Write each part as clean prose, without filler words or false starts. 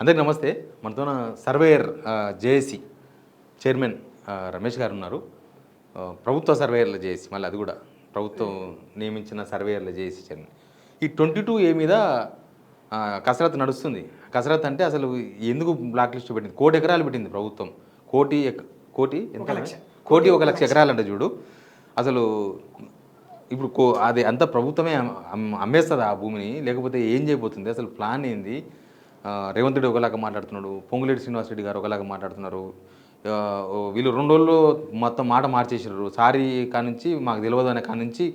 అందరికీ నమస్తే. మనతో సర్వేయర్ జేఏసీ చైర్మన్ రమేష్ గారు ఉన్నారు. ప్రభుత్వ సర్వేయర్ల జేఏసీ, మళ్ళీ అది కూడా ప్రభుత్వం నియమించిన సర్వేయర్ల జేఏసీ చైర్మన్. ఈ 22A మీద కసరత్తు నడుస్తుంది. కసరత్తు అంటే అసలు ఎందుకు బ్లాక్ లిస్ట్ పెట్టింది? 1 కోటి ఎకరాలు పెట్టింది ప్రభుత్వం. కోటి 1 లక్ష ఎకరాలు అంట చూడు. అసలు ఇప్పుడు అది అంతా ప్రభుత్వమే అమ్మేస్తుంది ఆ భూమిని, లేకపోతే ఏం చేయబోతుంది? అసలు ప్లాన్ ఏంది? రేవంత్ రెడ్డి ఒకలాగా మాట్లాడుతున్నాడు, పొంగులేటి శ్రీనివాసరెడ్డి గారు ఒకలాగా మాట్లాడుతున్నారు. వీళ్ళు 2 రోజుల్లో మొత్తం మాట మార్చేసారు. సారీ కానుంచి మాకు తెలియదు అనే కానుంచి,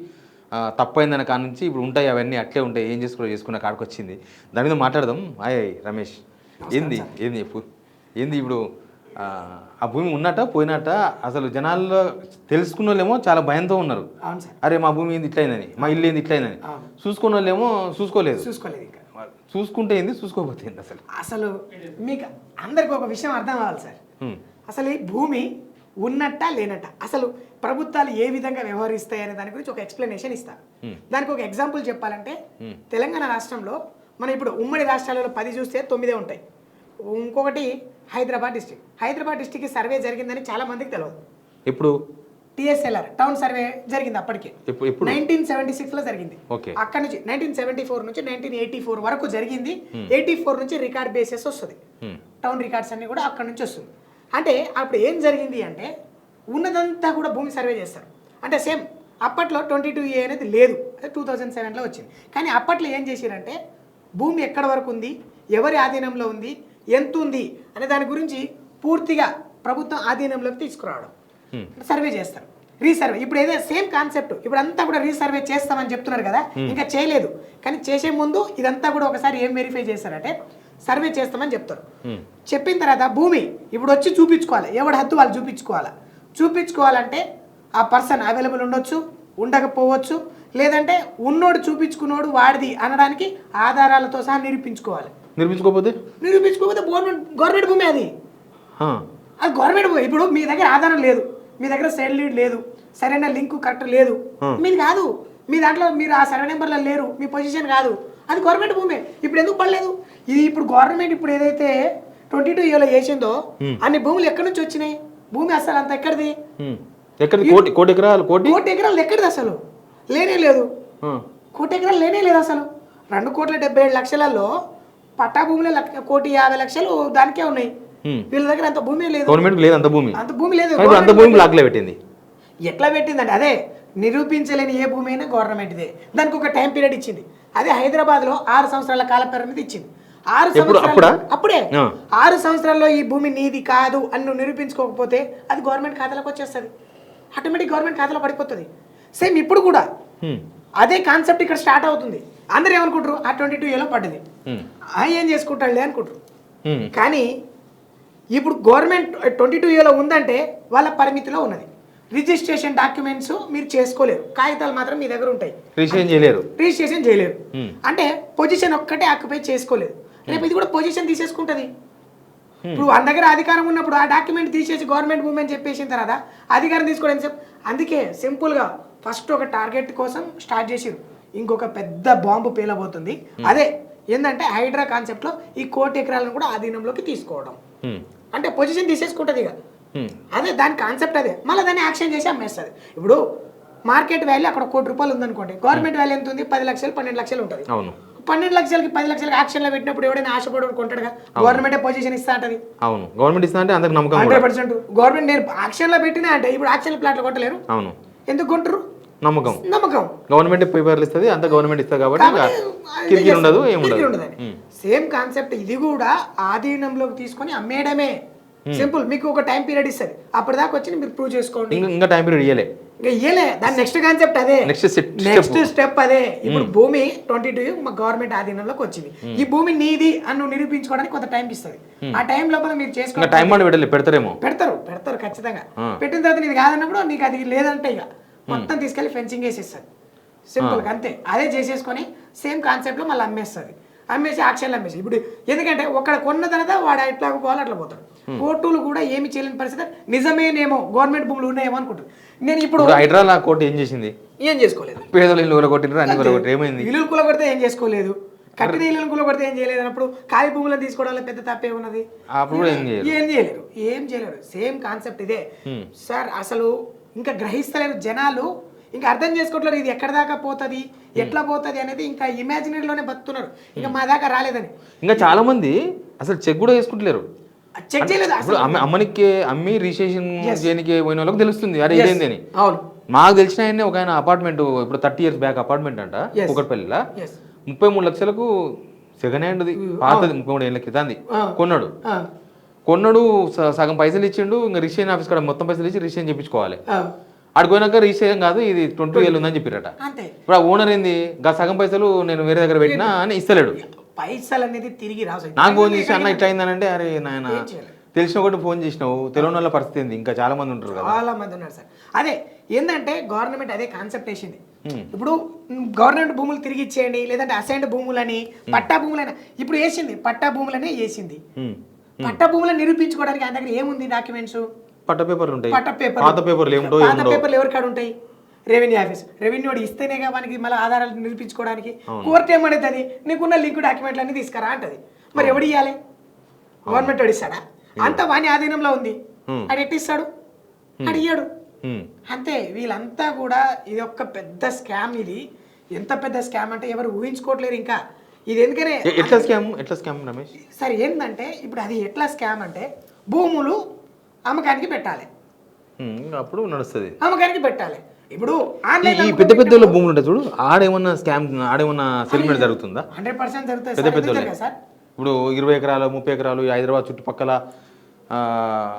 తప్పైందనే కానుంచి ఇప్పుడు ఉంటాయి అవన్నీ అట్లే ఉంటాయి, ఏం చేసుకునే కాడికి వచ్చింది. దాని మీద మాట్లాడదాం. హాయ్ రమేష్, ఏంది చెప్పు. ఏంది ఇప్పుడు ఆ భూమి ఉన్నట్ట పోయినట్ట? అసలు జనాల్లో తెలుసుకున్న వాళ్ళేమో చాలా భయంతో ఉన్నారు. అరే మా భూమి ఏంది ఇట్లయిందని, మా ఇల్లు ఏంది ఇట్లయిందని. చూసుకున్న వాళ్ళేమో చూసుకోలేదు. చూసుకుంటే ఏంది, చూసుకోకపోతే ఏంది? అసలు మీకు అందరికి ఒక విషయం అర్థం కావాలి సార్. అసలు ఈ భూమి ఉన్నట్ట లేనట్ట, అసలు ప్రభుత్వాలు ఏ విధంగా వ్యవహరిస్తాయి అనే దాని గురించి ఒక ఎక్స్ప్లెనేషన్ ఇస్తారు. దానికి ఒక ఎగ్జాంపుల్ చెప్పాలంటే, తెలంగాణ రాష్ట్రంలో మనం ఇప్పుడు ఉమ్మడి రాష్ట్రాలలో 10 చూస్తే 9 ఉంటాయి. ఇంకొకటి హైదరాబాద్ డిస్టిక్ సర్వే జరిగిందని చాలా మందికి తెలియదు. ఇప్పుడు TSLR టౌన్ సర్వే జరిగింది అప్పటికే 1976లో జరిగింది. అక్కడ నుంచి 1974 నుంచి 1984 వరకు జరిగింది. 84 నుంచి రికార్డ్ బేసెస్ వస్తుంది. టౌన్ రికార్డ్స్ అన్ని కూడా అక్కడ నుంచి వస్తుంది. అంటే అప్పుడు ఏం జరిగింది అంటే, ఉన్నదంతా కూడా భూమి సర్వే చేస్తారు. అంటే సేమ్ అప్పట్లో 22A అనేది లేదు, 2007లో వచ్చింది. కానీ అప్పట్లో ఏం చేశారంటే, భూమి ఎక్కడ వరకు ఉంది, ఎవరి ఆధీనంలో ఉంది, ఎంత ఉంది అనే దాని గురించి పూర్తిగా ప్రభుత్వం ఆధీనంలోకి తీసుకురావడం, సర్వే చేస్తారు. రీసర్వే ఇప్పుడు ఏదో సేమ్ కాన్సెప్ట్, ఇప్పుడు అంతా కూడా రీసర్వే చేస్తామని చెప్తున్నారు కదా, ఇంకా చేయలేదు. కానీ చేసే ముందు ఇదంతా కూడా ఒకసారి ఏం వెరిఫై చేస్తారంటే, సర్వే చేస్తామని చెప్తారు. చెప్పిన తర్వాత భూమి ఇప్పుడు వచ్చి చూపించుకోవాలి, ఎవరి హద్దు వాళ్ళు చూపించుకోవాలంటే ఆ పర్సన్ అవైలబుల్ ఉండొచ్చు, ఉండకపోవచ్చు, లేదంటే ఉన్నోడు చూపించుకున్నోడు వాడిది అనడానికి ఆధారాలతో సహా నిరూపించుకోకపోతే గవర్నమెంట్ భూమి అది గవర్నమెంట్ భూమి. ఇప్పుడు మీ దగ్గర ఆధారం లేదు, మీ దగ్గర సైడ్ లీడ్ లేదు, సరైన లింక్ కరెక్ట్ లేదు, మీది కాదు, మీ దాంట్లో మీరు ఆ సర్వే నెంబర్లో లేరు, మీ పొజిషన్ కాదు, అది గవర్నమెంట్ భూమి. ఇప్పుడు ఎందుకు పడలేదు? ఇది ఇప్పుడు గవర్నమెంట్ ఇప్పుడు ఏదైతే 22Aలో చేసిందో అన్ని భూములు ఎక్కడి నుంచి వచ్చినాయి? భూమి అసలు అంత ఎక్కడిది? కోటి ఎకరాలు ఎక్కడిది? అసలు లేనే లేదు. 1 కోటి ఎకరాలు లేనే లేదు అసలు. 2,77,00,000లలో పట్టా భూములే 1,50,00,000 దానికే ఉన్నాయి. వీళ్ళ దగ్గర అంత భూమి లేదు, అంత భూమి లేదు. ఎట్లా పెట్టిందంటే, అదే నిరూపించలేని ఏ భూమి అయినా గవర్నమెంట్దే. దానికి ఒక టైం పీరియడ్ ఇచ్చింది. అదే హైదరాబాద్లో 6 సంవత్సరాల కాల పరిమితి ఇచ్చింది. 6 సంవత్సరాల్లో ఈ భూమి నీది కాదు అని నువ్వు నిరూపించుకోకపోతే అది గవర్నమెంట్ ఖాతాలోకి వచ్చేస్తుంది, ఆటోమేటిక్ గవర్నమెంట్ ఖాతాలో పడిపోతుంది. సేమ్ ఇప్పుడు కూడా అదే కాన్సెప్ట్ ఇక్కడ స్టార్ట్ అవుతుంది. అందరూ ఏమనుకుంటారు, ఆ 22Aలో పడ్డది, ఏం చేసుకుంటాడులే అనుకుంటారు. కానీ ఇప్పుడు గవర్నమెంట్ 22Aలో ఉందంటే వాళ్ళ పరిమితిలో ఉన్నది. రిజిస్ట్రేషన్ డాక్యుమెంట్స్ మీరు చేసుకోలేరు, కాగితాలు మాత్రం మీ దగ్గర ఉంటాయి, రిజిస్ట్రేషన్ చేయలేరు. అంటే పొజిషన్ ఒక్కటే ఆక్యుపై చేసుకోలేదు. రేపు ఇది కూడా పొజిషన్ తీసేసుకుంటుంది. ఇప్పుడు మన దగ్గర అధికారం ఉన్నప్పుడు ఆ డాక్యుమెంట్ తీసేసి గవర్నమెంట్ భూమి అని చెప్పేసిన తర్వాత అధికారం తీసుకోవడం చెప్పి, అందుకే సింపుల్గా ఫస్ట్ ఒక టార్గెట్ కోసం స్టార్ట్ చేసిరు, ఇంకొక పెద్ద బాంబు పేలబోతుంది. అదే ఏంటంటే హైడ్రా కాన్సెప్ట్లో ఈ 1 కోటి ఎకరాలను కూడా ఆధీనంలోకి తీసుకోవడం, అంటే పొజిషన్ తీసేసుకుంటుంది ఇక. అదే దాని కాన్సెప్ట్, అదే మళ్ళీ దాన్ని యాక్షన్ చేసి అమ్మేస్తుంది. ఇప్పుడు మార్కెట్ వాల్యూ అక్కడ 1 కోటి రూపాయలు ఉందనుకోండి, గవర్నమెంట్ వాల్యూ ఎంత ఉంది? 10 లక్షలు 12 లక్షలు ఉంటుంది. 12 లక్షలకి 10 లక్షలకి యాక్షన్లో పెట్టినప్పుడు ఎవడైనా ఆశపడి కొంటాడుగా, గవర్నమెంట్ పొజిషన్ ఇస్తా అంటది. గవర్నమెంట్ ఇస్తా అంటే 100% గవర్నమెంట్ నేను యాక్షన్లో పెట్టినా అంటే, ఇప్పుడు యాక్షన్ ప్లాట్లు కొట్టలేరు. ఎందుకు కొంటారు? నమ్మకం. గవర్నమెంట్ పేపర్లు ఇస్తుంది, అంత గవర్నమెంట్ ఇస్తుంది కాబట్టి ఉండదు. సేమ్ కాన్సెప్ట్ ఇది కూడా ఆధీనంలోకి తీసుకొని అమ్మేయడమే. సింపుల్, మీకు ఒక టైం పీరియడ్ ఇస్తుంది, అప్పటిదాకా వచ్చి మీరు ప్రూవ్ చేసుకోండి. ఇంకా టైం పీరియడ్ ఇయ్యలే. దాని నెక్స్ట్ కాన్సెప్ట్ అదే, నెక్స్ట్ స్టెప్ అదే. ఇప్పుడు భూమి 22 గవర్నమెంట్ ఆధీనంలోకి వచ్చింది, ఈ భూమి నీది అని నువ్వు నిరూపించుకోవడానికి కొంత టైం ఇస్తుంది. ఆ టైం లోపల మీరు చేసుకోవాలి. పెడతారు ఖచ్చితంగా. పెట్టిన తర్వాత నీది కాదన్నప్పుడు నీకు అది లేదంటే ఇక మొత్తం తీసుకెళ్లి ఫెన్సింగ్ వేసేస్తుంది. సింపుల్ అంతే. అదే చేసేసుకొని సేమ్ కాన్సెప్ట్ లో మళ్ళీ అమ్మేసి యాక్షన్లు అమ్మేసి. ఇప్పుడు ఎందుకంటే ఒకడ కొన్న తర్వాత వాడు ఎట్లా పోవాలి అట్లా పోతాడు. కోర్టులు కూడా ఏమి చేయలేని పరిస్థితి, నిజమేనేమో గవర్నమెంట్ భూములు ఉన్నాయేమో అనుకుంటారు. నేను ఇప్పుడు కోర్టు ఏం చేసింది? ఏం చేసుకోలేదు. పేదలు ఇల్లు కూలగొట్టినారు, అన్ని కూలగొట్టారు, ఏమైంది? ఇల్లు కూలగొడితే ఏం చేసుకోలేదు, కట్టిన ఇళ్ళను కూలగొడితే ఏం చేయలేదు అన్నప్పుడు ఖాళీ భూములను తీసుకోవడంలో పెద్ద తప్పే ఉన్నది. అప్పుడు కూడా ఏం చేయలేరు. సేమ్ కాన్సెప్ట్ ఇదే సార్. అసలు ఇంకా గ్రహిస్తలేరు జనాలు, ఇంకా అర్థం చేసుకోవట్లేదు ఇది ఎక్కడ దాకా పోతుంది, ఎట్లా పోతుంది అనేది. ఇంకా ఇమాజినరీలోనే బతుకుతున్నారు, ఇంకా మా దాకా రాలేదని. ఇంకా చాలా మంది అసలు చెక్ కూడా వేసుకుంటలేరు, చెక్ చేయలేదు. ఇప్పుడు అమ్మి రిజిస్ట్రేషన్ చేయడానికి పోయిన వాళ్ళకి తెలుస్తుంది అరే ఇదేంది అని. అవును, మాకు తెలిసిన ఆయనే ఒక ఆయన అపార్ట్మెంట్ ఇప్పుడు 30 years బ్యాక్ అపార్ట్మెంట్ అంట కూకట్పల్లిలో 33 లక్షలకు సెకండ్ హ్యాండ్ది పాతది 33 ఏళ్ళ క్రితంది కొన్నాడు సగం పైసలు ఇచ్చిండు. ఇంకా రిజిస్ట్రేషన్ ఆఫీస్ కాడ మొత్తం పైసలు ఇచ్చి రిజిస్ట్రేషన్ చేయించుకోవాలి. ఆడికి పోయినాక రిజిస్ట్రేషన్ కాదు ఇది 20 ఏళ్ళు ఉందని చెప్పారట. ఇప్పుడు ఆ ఓనర్ ఏంది సగం పైసలు నేను వేరే దగ్గర పెట్టినా అని ఇస్తలేడు. పైసలు అనేది తిరిగి రాదు. నాకు ఫోన్ చేసి అన్న ఇట్లా అయిందనంటే అరే నాయన తెలిసిన ఒకటి ఫోన్ చేసినావు, తెలియని వాళ్ళ పరిస్థితి ఏంది, ఇంకా చాలా మంది ఉంటారు కదా. చాలా మంది ఉన్నారు సార్. అదే ఏంటంటే గవర్నమెంట్ అదే కాన్సెప్ట్ వేసింది. ఇప్పుడు గవర్నమెంట్ భూములు తిరిగి ఇచ్చేయండి, లేదంటే అసైన్డ్ భూములని పట్టా భూములని ఇప్పుడు వేసింది. పట్టా భూములనే వేసింది. పట్టా భూములను నిరూపించుకోవడానికి ఆయన దగ్గర ఏముంది డాక్యుమెంట్స్? పట్ట పేపర్లు ఉంటాయి. పాత పేపర్లు ఎవరి కాడ ఉంటాయి? Revenue office. రెవెన్యూ ఇస్తేనేగా మనకి మళ్ళీ ఆధారాలు నిరూపించుకోవడానికి. కోర్టు ఏమడుతుంది? నీకున్న లింక్ డాక్యుమెంట్లు అన్ని తీసుకురా అంటది. మరి ఎవడు ఇవ్వాలి? గవర్నమెంట్ వాడు ఇస్తాడా? అంతా వాని ఆధీనంలో ఉంది. అది ఎట్టిస్తాడు? అడిగాడు అంతే. వీళ్ళంతా కూడా ఇది ఒక పెద్ద స్కామ్. ఇది ఎంత పెద్ద స్కామ్ అంటే ఎవరు ఊహించుకోవట్లేరు ఇంకా. ఇది ఎందుకనే ఎట్లా స్కామ్ రమేష్? సరే ఏంటంటే ఇప్పుడు అది ఎట్లా స్కామ్ అంటే భూములు అమ్మకానికి పెట్టాలి, అప్పుడు నడుస్తుంది. అమ్మకానికి పెట్టాలి. ఇప్పుడు ఈ పెద్ద పెద్ద భూములు ఉంటాయి చూడు, ఆడేమన్నా స్కామ్ ఆడేమన్నా సెటిల్మెంట్ జరుగుతుందా? 100% జరుగుతుంది. పెద్ద పెద్ద సార్ ఇప్పుడు 20 ఎకరాలు 30 ఎకరాలు హైదరాబాద్ చుట్టుపక్కల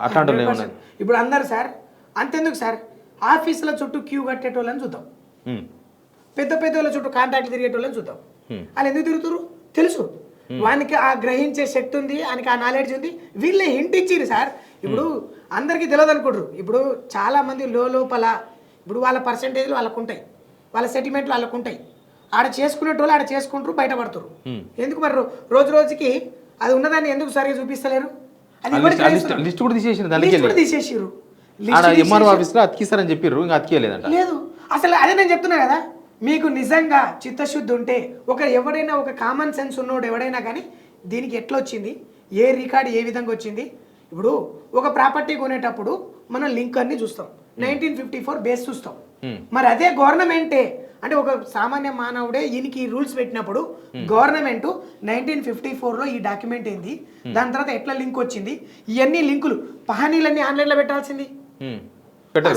అట్లాంటి ఇప్పుడు అందరు సార్ అంతెందుకు సార్ ఆఫీసుల చుట్టూ క్యూ కట్టేటోళ్ళని చూద్దాం, పెద్ద పెద్ద వాళ్ళ చుట్టూ కాంట్రాక్ట్ తిరిగేటోళ్ళని చూద్దాం. వాళ్ళు ఎందుకు తిరుగుతారు? తెలుసు వానికి ఆ గ్రహించే శక్తి ఉంది, ఆయనకి ఆ నాలెడ్జ్ ఉంది. వీళ్ళే హింట్ ఇచ్చిరు సార్. ఇప్పుడు అందరికీ తెలియదు అనుకుంటారు. ఇప్పుడు చాలా మంది లోపల ఇప్పుడు వాళ్ళ పర్సంటేజ్లు వాళ్ళకు ఉంటాయి, వాళ్ళ సెటిల్మెంట్లు వాళ్ళకు ఉంటాయి. ఆడ చేసుకునేటోళ్ళు ఆడ చేసుకుంటారు, బయటపడతారు. ఎందుకు మరి రోజు రోజుకి అది ఉన్నదాన్ని ఎందుకు సరిగా చూపిస్తలేరు? అది లిస్ట్ కూడా తీసేసిరు. అతికిస్తారని చెప్పారు, ఇంకా అతికేయలేదంట. లేదు అసలు అదే నేను చెప్తున్నా కదా. మీకు నిజంగా చిత్తశుద్ధి ఉంటే ఎవడైనా ఒక కామన్ సెన్స్ ఉన్నోడు ఎవడైనా కానీ దీనికి ఎట్లా వచ్చింది, ఏ రికార్డు ఏ విధంగా వచ్చింది. ఇప్పుడు ఒక ప్రాపర్టీ కొనేటప్పుడు మనం లింక్ అన్ని చూస్తాం, 1954 బేస్ చూస్తాం. మరి అదే గవర్నమెంటే అంటే ఒక సామాన్య మానవుడే ఈయనకి రూల్స్ పెట్టినప్పుడు గవర్నమెంట్ 1954లో ఈ డాక్యుమెంట్ ఏంది, దాని తర్వాత ఎట్లా లింక్ వచ్చింది, ఇవన్నీ లింకులు పహానీలన్నీ ఆన్లైన్లో పెట్టాల్సింది,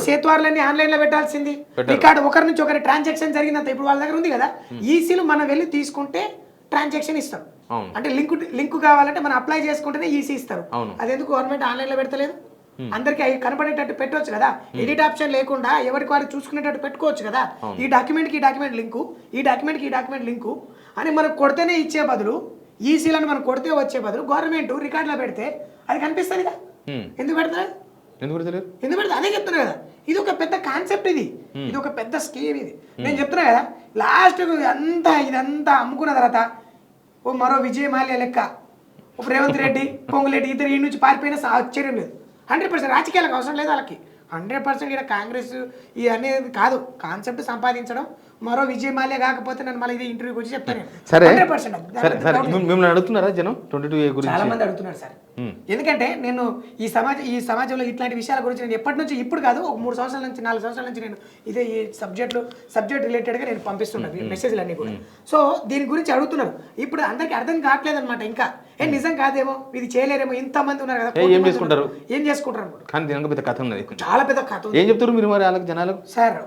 సేత్వార్లన్నీ ఆన్లైన్లో పెట్టాల్సింది, రికార్డు ఒకరి నుంచి ఒకరి ట్రాన్సాక్షన్ జరిగినంత ఇప్పుడు వాళ్ళ దగ్గర ఉంది కదా. ఈసీలు మనం వెళ్ళి తీసుకుంటే ట్రాన్సాక్షన్ ఇస్తాం. అంటే లింక్ కావాలంటే మనం అప్లై చేసుకుంటేనే ఈసీ ఇస్తారు. అదెందుకు గవర్నమెంట్ ఆన్లైన్లో పెడతలేదు? అందరికి అవి కనపడేటట్టు పెట్టవచ్చు కదా. ఎడిట్ ఆప్షన్ లేకుండా ఎవరికి వారు చూసుకునేటట్టు పెట్టుకోవచ్చు కదా. ఈ డాక్యుమెంట్కి ఈ డాక్యుమెంట్ లింకు, ఈ డాక్యుమెంట్కి ఈ డాక్యుమెంట్ లింకు అని మనం కొడితేనే ఇచ్చే బదులు, ఈసీలను మనం కొడితే వచ్చే బదులు గవర్నమెంట్ రికార్డులో పెడితే అది కనిపిస్తుంది కదా. ఎందుకు పెడతారు? అదే చెప్తున్నా కదా. ఇది ఒక పెద్ద కాన్సెప్ట్, ఇది ఒక పెద్ద స్కీమ్. ఇది నేను చెప్తున్నా కదా. లాస్ట్ ఇదంతా అమ్ముకున్న తర్వాత ఓ మరో విజయ్ మాల్యా లెక్క ఒక రేవంత్ రెడ్డి పొంగులేటి ఇద్దరు ఈ నుంచి పారిపోయినా ఆశ్చర్యం లేదు. 100% రాజకీయాలకు అవసరం లేదు వాళ్ళకి. 100% ఇక్కడ కాంగ్రెస్ ఇది అనేది కాదు. కాన్సెప్ట్ సంపాదించడం. మరో విజయ్ మాల్యా కాకపోతే నన్ను మళ్ళీ ఇది ఇంటర్వ్యూకి వచ్చి చెప్తాను. 100% మిమ్మల్ని అడుగుతున్నారా జనం 22A గురించి? చాలా మంది అడుగుతున్నారు సార్. ఎందుకంటే నేను ఈ సమాజంలో ఇట్లాంటి విషయాల గురించి నేను ఎప్పటి నుంచి, ఇప్పుడు కాదు, ఒక 3 సంవత్సరాల నుంచి 4 సంవత్సరాల నుంచి నేను ఇదే ఈ సబ్జెక్ట్ రిలేటెడ్గా నేను పంపిస్తున్నాను మెసేజ్లు అన్నీ కూడా. సో దీని గురించి అడుగుతున్నారు. ఇప్పుడు అందరికి అర్థం కావట్లేదు అనమాట. ఇంకా నిజం కాదేమో, ఇది చేయలేరేమో, ఇంతమంది ఉన్నారు కదా, ఏం చేసుకుంటారు కానీ దీనికి పెద్ద కథ ఉన్నది, చాలా పెద్ద కథ. ఏం చెప్తారు మీరు మరి వాళ్ళకి జనాలకు? సార్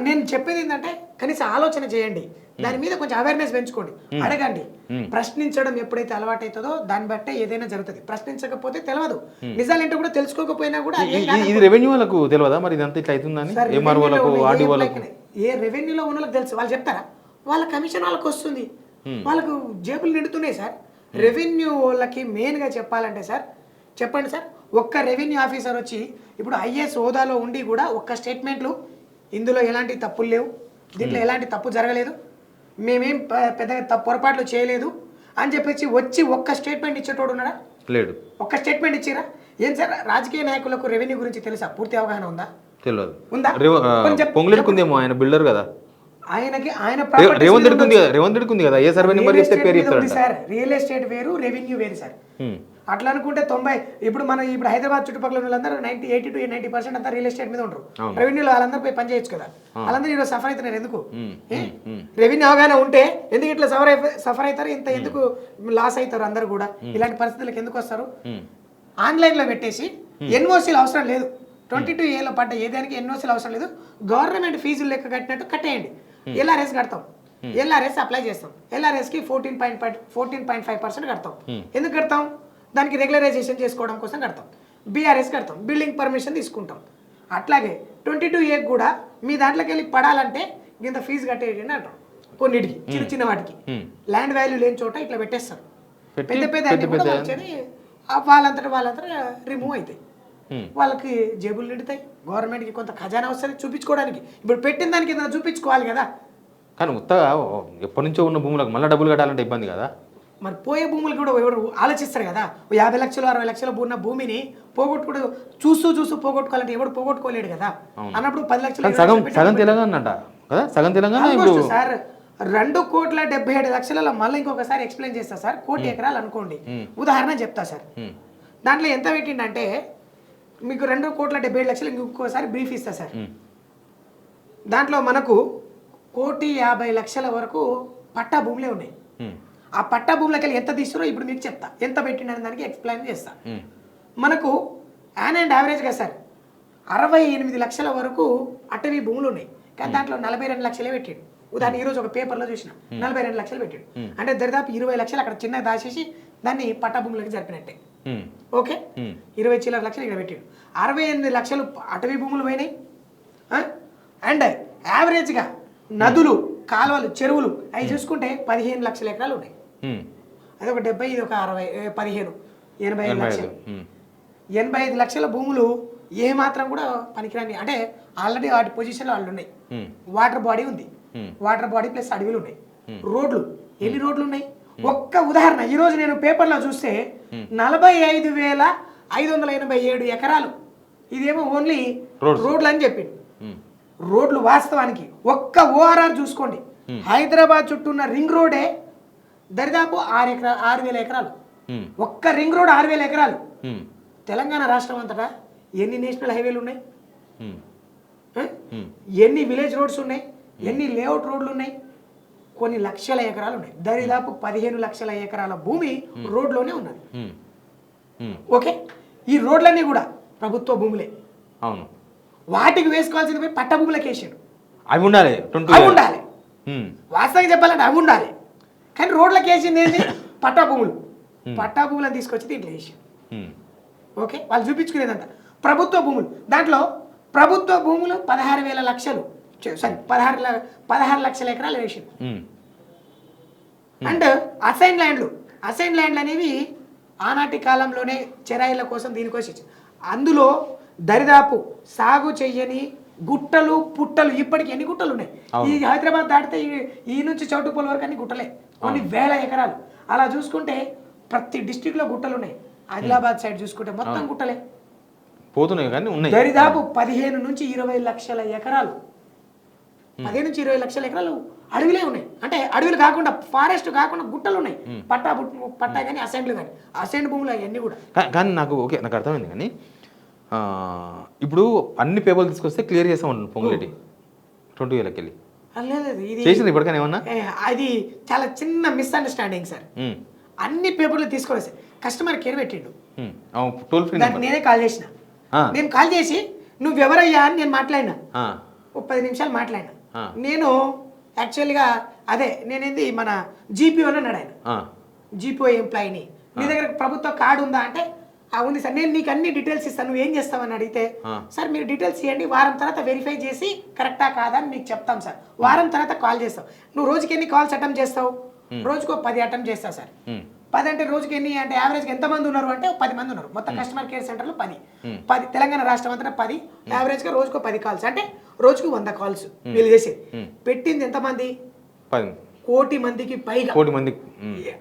నేను చెప్పేది ఏంటంటే కనీసం ఆలోచన చేయండి, దాని మీద కొంచెం అవేర్నెస్ పెంచుకోండి, అడగండి. ప్రశ్నించడం ఎప్పుడైతే అలవాటు అవుతుందో దాన్ని బట్టే ఏదైనా జరుగుతుంది. ప్రశ్నించకపోతే తెలియదు, నిజాలు ఏంటో కూడా తెలుసుకోకపోయినా కూడా. ఇది రెవెన్యూ వాళ్ళకు తెలియదా మరి ఇదంతా ఇట్లా అవుతుందని? ఏ రెవెన్యూలో ఉన్న వాళ్ళకి తెలుసు, వాళ్ళు చెప్తారా? వాళ్ళ కమిషన్ వాళ్ళకి వస్తుంది, వాళ్ళకు జేబులు నిండుతున్నాయి సార్. రెవెన్యూ వాళ్ళకి మెయిన్గా చెప్పాలంటే సార్, చెప్పండి సార్, ఒక్క రెవెన్యూ ఆఫీసర్ వచ్చి ఇప్పుడు ఐఏఎస్ హోదాలో ఉండి కూడా ఒక్క స్టేట్మెంట్లు ఇందులో ఎలాంటి తప్పులు లేవు, దీంట్లో ఎలాంటి తప్పు జరగలేదు, మేమేం పెద్ద పొరపాట్లు చేయలేదు అని చెప్పేసి వచ్చి ఒక్క స్టేట్మెంట్ ఇచ్చేటోడు ఉన్నాడా? లేడు. ఒక్క స్టేట్మెంట్ ఇచ్చిరా? ఏం సార్ రాజకీయ నాయకులకు రెవెన్యూ గురించి తెలుసా? పూర్తి అవగాహన ఉందా? తెలియదు. ఉందా? పొంగులేటికి ఉందేమో, ఆయన బిల్డర్ కదా. ఆయన రేవంత్ రెడ్డికి ఉంది కదా, రేవంత్ రెడ్డికి ఉంది కదా, ఏ సర్వే నెంబర్ చెప్తే పేరు చెప్తాడు సార్. రియల్ ఎస్టేట్ వేరు, రెవెన్యూ వేరు సార్. అట్లా అనుకుంటే 90 ఇప్పుడు హైదరాబాద్ చుట్టుపక్కల వాళ్ళందరూ 80 to 90% అంతా రియల్ ఎస్టేట్ మీద ఉంటారు. రెవెన్యూలో వాళ్ళందరూ పోయి పని చేయొచ్చు కదా. వాళ్ళందరూ ఈరోజు సఫర్ అవుతున్నారు ఎందుకు? రెవెన్యూ అవగానే ఉంటే ఎందుకు ఇట్లా సఫర్ అవుతారు, ఇంత ఎందుకు లాస్ అవుతారు అందరు కూడా? ఇలాంటి పరిస్థితులకు ఎందుకు వస్తారు? ఆన్లైన్లో పెట్టేసి ఎన్ఓసీలు అవసరం లేదు. 22A పడ్డ ఏదానికి ఎన్ఓసీలు అవసరం లేదు. గవర్నమెంట్ ఫీజులు లెక్క కట్టినట్టు కట్టేయండి. ఎల్ఆర్ఎస్ కడతాం, ఎల్ఆర్ఎస్ అప్లై చేస్తాం. ఎల్ఆర్ఎస్కి 14.5% కడతాం. ఎందుకు కడతాం? దానికి రెగ్యులరైజేషన్ చేసుకోవడం కోసం కడతాం. బీఆర్ఎస్ కడతాం, బిల్డింగ్ పర్మిషన్ తీసుకుంటాం. అట్లాగే 22A కూడా మీ దాంట్లోకి వెళ్ళి పడాలంటే ఇంత ఫీజు కట్టేయండి అంటాం. కొన్నిటికి చిన్న చిన్న వాటికి ల్యాండ్ వాల్యూ లేని చోట ఇట్లా పెట్టేస్తారు. పెద్ద పెద్ద వచ్చేది వాళ్ళంతటా రిమూవ్ అవుతాయి. వాళ్ళకి జేబులు నిండుతాయి, గవర్నమెంట్కి కొంత ఖజానా వస్తుంది చూపించుకోవడానికి. ఇప్పుడు పెట్టిన దానికి ఏదైనా చూపించుకోవాలి కదా. కానీ ఉత్తగా ఎప్పటి నుంచో ఉన్న భూములకు మళ్ళీ డబ్బులు కట్టాలంటే ఇబ్బంది కదా. మరి పోయే భూములు కూడా ఎవరు ఆలోచిస్తారు కదా. 50 లక్షలు 60 లక్షలు ఉన్న భూమిని చూస్తూ పోగొట్టుకోవాలంటే ఎవడు పోగొట్టుకోలేడు కదా. అన్నప్పుడు 10 లక్షలు సగం తెలంగాణ అంట కదా, సగం తెలంగాణ సార్. 2,77,00,000 మళ్ళీ ఇంకొకసారి ఎక్స్ప్లెయిన్ చేస్తా సార్. 1 కోటి ఎకరాలు అనుకోండి, ఉదాహరణ చెప్తా సార్. దాంట్లో ఎంత పెట్టిండంటే మీకు 2,77,00,000 ఇంకొకసారి బ్రీఫ్ ఇస్తా సార్. దాంట్లో మనకు 1,50,00,000 వరకు పట్టా భూములే ఉన్నాయి. ఆ పట్టా భూములకి వెళ్ళి ఎంత తీస్తారో ఇప్పుడు మీకు చెప్తా. ఎంత పెట్టిండని దానికి ఎక్స్ప్లెయిన్ చేస్తా. మనకు అండ్ యావరేజ్గా సార్ 68 లక్షల వరకు అటవీ భూములు ఉన్నాయి. కానీ దాంట్లో 42 లక్షలే పెట్టాడు. ఉదాహరణ ఈరోజు ఒక పేపర్లో చూసిన 42 లక్షలు పెట్టాడు. అంటే దరిదాపు 20 లక్షలు అక్కడ చిన్నగా దాచేసి దాన్ని పట్టా భూములకి జరిపినట్టే. ఓకే, 20 చిల్లర లక్షలు ఇక్కడ పెట్టాడు. 68 లక్షలు అటవీ భూములు పోయినాయి. అండ్ యావరేజ్గా నదులు, కాలువలు, చెరువులు అవి చూసుకుంటే 15 లక్షల ఎకరాలు ఉన్నాయి. అది ఒక 70, ఇది ఒక 60, 15, 85 లక్షలు. 85 లక్షల భూములు ఏ మాత్రం కూడా పనికిరాని, అంటే ఆల్రెడీ వాటి పొజిషన్లో వాళ్ళు ఉన్నాయి. వాటర్ బాడీ ఉంది, వాటర్ బాడీ ప్లస్ అడవులు ఉన్నాయి. రోడ్లు, ఎన్ని రోడ్లు ఉన్నాయి? ఒక్క ఉదాహరణ ఈరోజు నేను పేపర్లో చూస్తే 45,587 ఎకరాలు. ఇదేమో ఓన్లీ రోడ్లు అని చెప్పింది. రోడ్లు వాస్తవానికి ఒక్క ఓఆర్ఆర్ చూసుకోండి, హైదరాబాద్ చుట్టూ ఉన్న రింగ్ రోడే దరిదాపు 6,000 ఎకరాలు. ఒక్క రింగ్ రోడ్ 6,000 ఎకరాలు. తెలంగాణ రాష్ట్రం అంతటా ఎన్ని నేషనల్ హైవేలు ఉన్నాయి, ఎన్ని విలేజ్ రోడ్స్ ఉన్నాయి, ఎన్ని లేఅవుట్ రోడ్లు ఉన్నాయి? కొన్ని లక్షల ఎకరాలు ఉన్నాయి. దరిదాపు 15 లక్షల ఎకరాల భూమి రోడ్లోనే ఉన్నది. ఓకే, ఈ రోడ్లన్నీ కూడా ప్రభుత్వ భూములే. అవును, వాటికి వేసుకోవాల్సింది పోయి పట్ట భూములకు వేసాడు. అవి ఉండాలి, వాస్తవంగా చెప్పాలంటే అవి ఉండాలి. కానీ రోడ్లకు వేసింది ఏంటి? పట్టా భూములు. పట్టా భూములను తీసుకొచ్చి దీంట్లో వేసాడు. ఓకే, వాళ్ళు చూపించుకునేదంట ప్రభుత్వ భూములు. దాంట్లో ప్రభుత్వ భూములు 16,000 లక్షలు, సారీ 16 లక్షల ఎకరాలు వేసింది. అండ్ అసైన్ ల్యాండ్లు అనేవి ఆనాటి కాలంలోనే చెరాయిల కోసం దీనికోసం ఇచ్చింది. అందులో దరిదాపు సాగు చెయ్యని గుట్టలు, పుట్టలు, ఇప్పటికి ఎన్ని గుట్టలు ఉన్నాయి? ఈ హైదరాబాద్ దాటితే ఈ నుంచి చౌటుపల్లి వరకు అన్ని గుట్టలే, కొన్ని వేల ఎకరాలు. అలా చూసుకుంటే ప్రతి డిస్టిక్లో గుట్టలు ఉన్నాయి. ఆదిలాబాద్ సైడ్ చూసుకుంటే మొత్తం గుట్టలే పోతున్నాయి, కానీ ఉన్నాయి. దరిదాపు 15 నుంచి 20 లక్షల ఎకరాలు, 15 నుంచి 20 లక్షల ఎకరాలు అడవిలే ఉన్నాయి. అంటే అడవులు కాకుండా, ఫారెస్ట్ కాకుండా గుట్టలు ఉన్నాయి. పట్టా కానీ అసైన్లు కానీ, అసైన్ భూములు అవన్నీ కూడా. కానీ నాకు అర్థమైంది. కానీ ఇప్పుడు అన్ని పేపర్లు తీసుకొస్తే క్లియర్ చేస్తా ఉంటాను పొంగులేటి 22 వెళ్ళి చేసింది ఇప్పటికైనా ఏమన్నా? అది చాలా చిన్న మిస్అండర్స్టాండింగ్ సార్. అన్ని పేపర్లు తీసుకొని వస్తే కస్టమర్ కేర్ పెట్టిండు, టోల్ ఫ్రీ. నేనే కాల్ చేసిన. నేను కాల్ చేసి నువ్వెవరయ్యా అని నేను మాట్లాడినా, 10 నిమిషాలు మాట్లాడినా. నేను యాక్చువల్గా నేనేంది మన జీపీఓ అన్నాడు ఆయన. జీపీఓ ఎంప్లాయీని, నీ దగ్గర ప్రభుత్వ కార్డు ఉందా అంటే ఉంది సార్, నేను నీకు అన్ని డీటెయిల్స్ ఇస్తాను, నువ్వు ఏం చేస్తావని అడిగితే, సార్ మీరు డీటెయిల్స్ ఇవ్వండి, వారం తర్వాత వెరిఫై చేసి కరెక్టా కాదా అని మీకు చెప్తాం సార్, వారం తర్వాత కాల్ చేస్తావు. నువ్వు రోజుకి ఎన్ని కాల్స్ అటెంప్ట్ చేస్తావు? రోజుకో 10 అటెంప్ట్ చేస్తావు సార్. 10 అంటే రోజుకి ఎన్ని అంటే యావరేజ్గా ఎంతమంది ఉన్నారు అంటే 10 మంది ఉన్నారు. మొత్తం కస్టమర్ కేర్ సెంటర్లో 10 తెలంగాణ రాష్ట్రం అంతా 10, యావరేజ్గా రోజుకో 10 కాల్స్, అంటే రోజుకు 100 కాల్స్ వీళ్ళు చేసేది. పెట్టింది ఎంతమంది? 1 కోటి మందికి పైగా.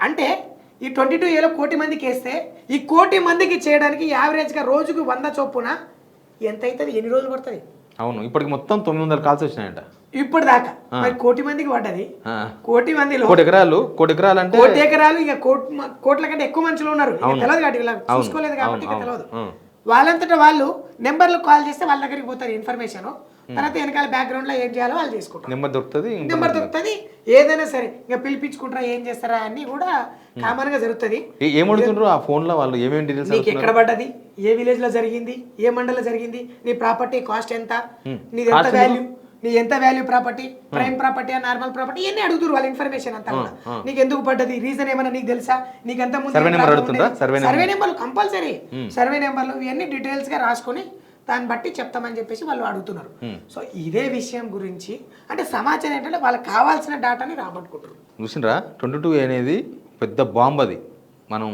అంటే ఈ 22Aలో 1 కోటి మందికి వేస్తే ఈ 1 కోటి మందికి చేయడానికి యావరేజ్గా రోజుకు 100 చొప్పున ఎంత అవుతుంది? ఎన్ని రోజులు పడుతుంది? అవును, ఇప్పటికి మొత్తం 900 కాల్స్ వచ్చినాయంట. ఇప్పుడు దాకా మరి కోటి మందికి పడ్డది. ఆ. కోటి మందిలో కోటి ఎకరాలు అంటే కోటి ఎకరాలు ఇక కోట్ల కంటే ఎక్కువ మనుషులు ఉన్నారు. ఇక తెలియదు కాబట్టి ఇలా చూసుకోలేదు కాబట్టి ఇక తెలియదు. వాళ్ళంతటా వాళ్ళు నెంబర్లు కాల్ చేస్తే వాళ్ళ దగ్గరికి పోతారు ఇన్ఫర్మేషన్. తర్వాత వెనకాల బ్యాక్గ్రౌండ్ లో ఏం చేయాలో వాళ్ళు చేసుకుంటారు. నెంబర్ దొరుకుతుంది. ఏదైనా సరే ఇంకా పిలిపించుకుంటారా ఏం చేస్తారా అన్ని కూడా కామన్ గా జరుగుతుంది. ఏమడుతుండ్రు ఆ ఫోన్ లో వాళ్ళు ఏమేమి డీటెయిల్స్ నీకు ఎక్కడ పడ్డది, ఏ విలేజ్ లో జరిగింది, ఏ మండలం జరిగింది, నీ ప్రాపర్టీ కాస్ట్ ఎంత, నీది ఎంత వాల్యూ, నీ ఎంత value property, prime property, normal property, ఇవన్నీ అడుగుతారు వాళ్ళ ఇన్ఫర్మేషన్ అంతా కూడా. నీకు ఎందుకు పడ్డది, రీజన్ ఏమైనా నీకు తెలుసా, నీకు ఎంత ముందు సర్వే నెంబర్లు కంపల్సరీ, సర్వే నెంబర్లు ఇవన్నీ డీటెయిల్స్ గా రాసుకొని దాన్ని బట్టి చెప్తామని చెప్పేసి వాళ్ళు అడుగుతున్నారు. సో ఇదే విషయం గురించి అంటే సమాచారం ఏంటంటే వాళ్ళకి కావాల్సిన డేటాని రాబట్టుకుంటారు. చూసిండ్రా 22 అనేది పెద్ద బాంబు, అది మనం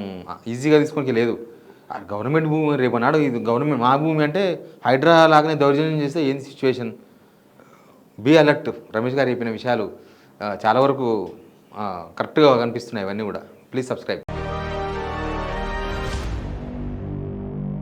ఈజీగా తీసుకోనికి లేదు. గవర్నమెంట్ భూమి రేపు నాడు ఇది గవర్నమెంట్ మా భూమి అంటే హైడ్రా లాగానే దౌర్జన్యం చేస్తే ఏంది సిచ్యువేషన్. Be alert. రమేష్ గారు చెప్పిన విషయాలు చాలా వరకు కరెక్ట్గా కనిపిస్తున్నాయి. ఇవన్నీ కూడా ప్లీజ్ సబ్స్క్రైబ్.